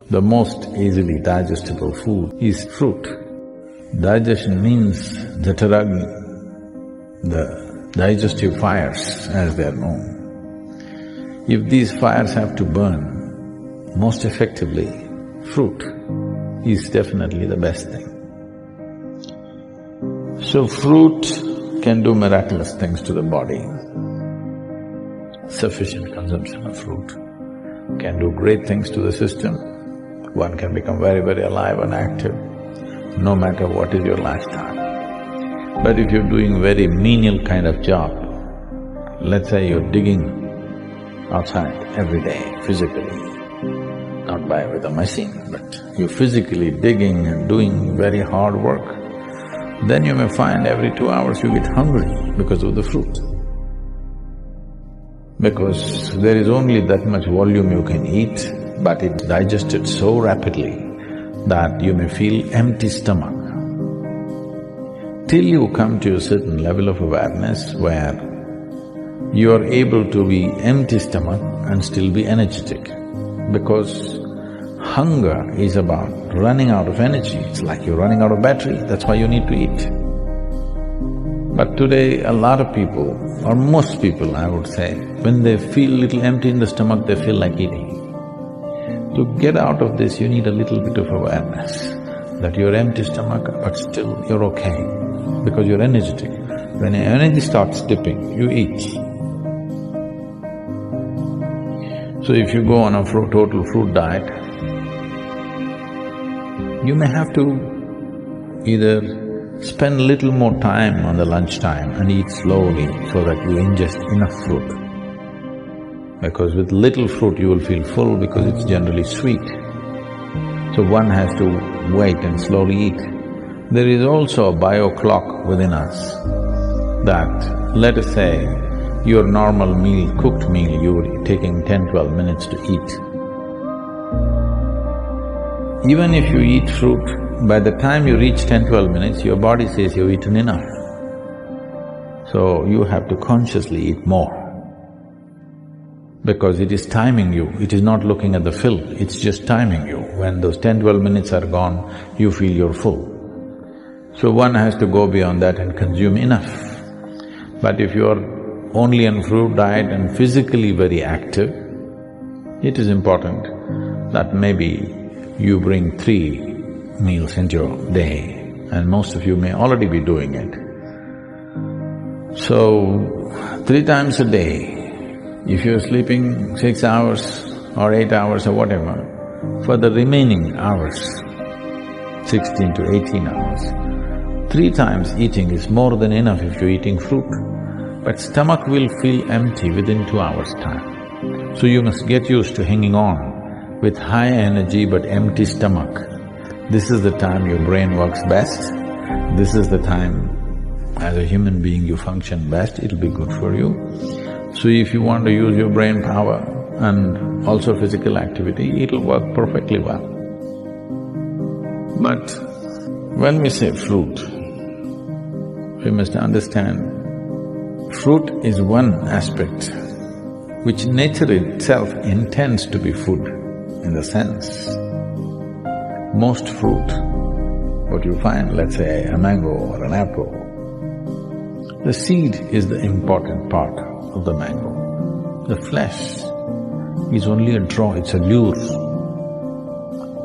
The most easily digestible food is fruit. Digestion means the taragni, the digestive fires as they are known. If these fires have to burn most effectively, fruit is definitely the best thing. So fruit can do miraculous things to the body. Sufficient consumption of fruit can do great things to the system. One can become very, very alive and active, no matter what is your lifestyle. But if you're doing very menial kind of job, let's say you're digging outside every day physically, not with a machine, but you're physically digging and doing very hard work, then you may find every 2 hours you get hungry because of the fruit. Because there is only that much volume you can eat, but it's digested so rapidly that you may feel empty stomach. Till you come to a certain level of awareness where you are able to be empty stomach and still be energetic. Because hunger is about running out of energy, it's like you're running out of battery, that's why you need to eat. But today, a lot of people, or most people I would say, when they feel little empty in the stomach, they feel like eating. To get out of this, you need a little bit of awareness that you're empty stomach, but still you're okay, because you're energetic. When your energy starts dipping, you eat. So if you go on a total fruit diet, you may have to either spend little more time on the lunchtime and eat slowly so that you ingest enough fruit. Because with little fruit you will feel full because it's generally sweet. So one has to wait and slowly eat. There is also a bio clock within us that, let us say, your normal meal, cooked meal, you're taking 10-12 minutes to eat. Even if you eat fruit, by the time you reach 10-12 minutes, your body says you've eaten enough. So you have to consciously eat more. Because it is timing you, it is not looking at the fill, it's just timing you. When those 10-12 minutes are gone, you feel you're full. So one has to go beyond that and consume enough. But if you're only on fruit diet and physically very active, it is important that maybe you bring 3 meals into your day, and most of you may already be doing it. So, 3 times a day, if you're sleeping 6 hours or 8 hours or whatever, for the remaining hours, 16 to 18 hours, 3 times eating is more than enough if you're eating fruit. But stomach will feel empty within 2 hours' time. So you must get used to hanging on with high energy but empty stomach. This is the time your brain works best, this is the time as a human being you function best, it'll be good for you. So if you want to use your brain power and also physical activity, it'll work perfectly well. But when we say fruit, we must understand fruit is one aspect which nature itself intends to be food in the sense. Most fruit, what you find, let's say a mango or an apple, the seed is the important part of the mango. The flesh is only a draw, it's a lure,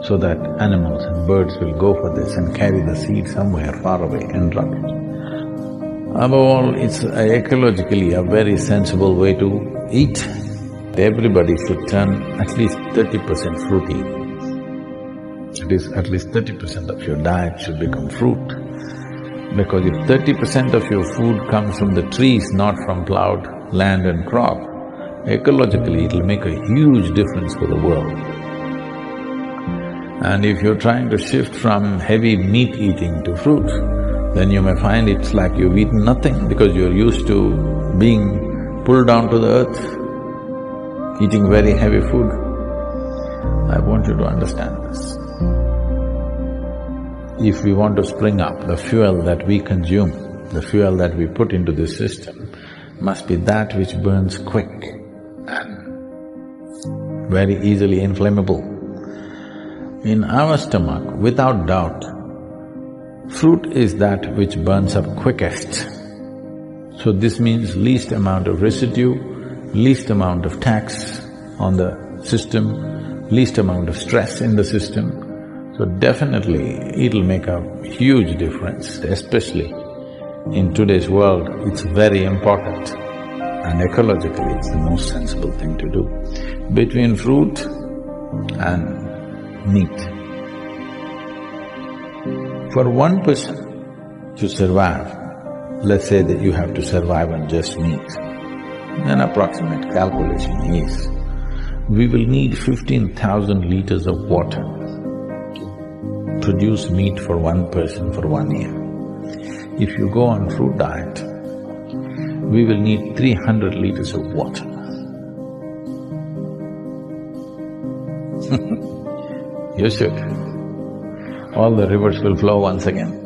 so that animals and birds will go for this and carry the seed somewhere far away and drop it. Above all, it's ecologically a very sensible way to eat. Everybody should turn at least 30% fruity. It is at least 30% of your diet should become fruit. Because if 30% of your food comes from the trees, not from plowed land and crop, ecologically it'll make a huge difference for the world. And if you're trying to shift from heavy meat eating to fruit, then you may find it's like you've eaten nothing because you're used to being pulled down to the earth, eating very heavy food. I want you to understand this. If we want to spring up, the fuel that we consume, the fuel that we put into this system must be that which burns quick and very easily inflammable. In our stomach, without doubt, fruit is that which burns up quickest. So this means least amount of residue, least amount of tax on the system, least amount of stress in the system. So definitely it'll make a huge difference, especially in today's world, it's very important. And ecologically, it's the most sensible thing to do. Between fruit and meat. For one person to survive, let's say that you have to survive on just meat, an approximate calculation is, we will need 15,000 liters of water to produce meat for one person for 1 year. If you go on fruit diet, we will need 300 liters of water. You should. All the rivers will flow once again.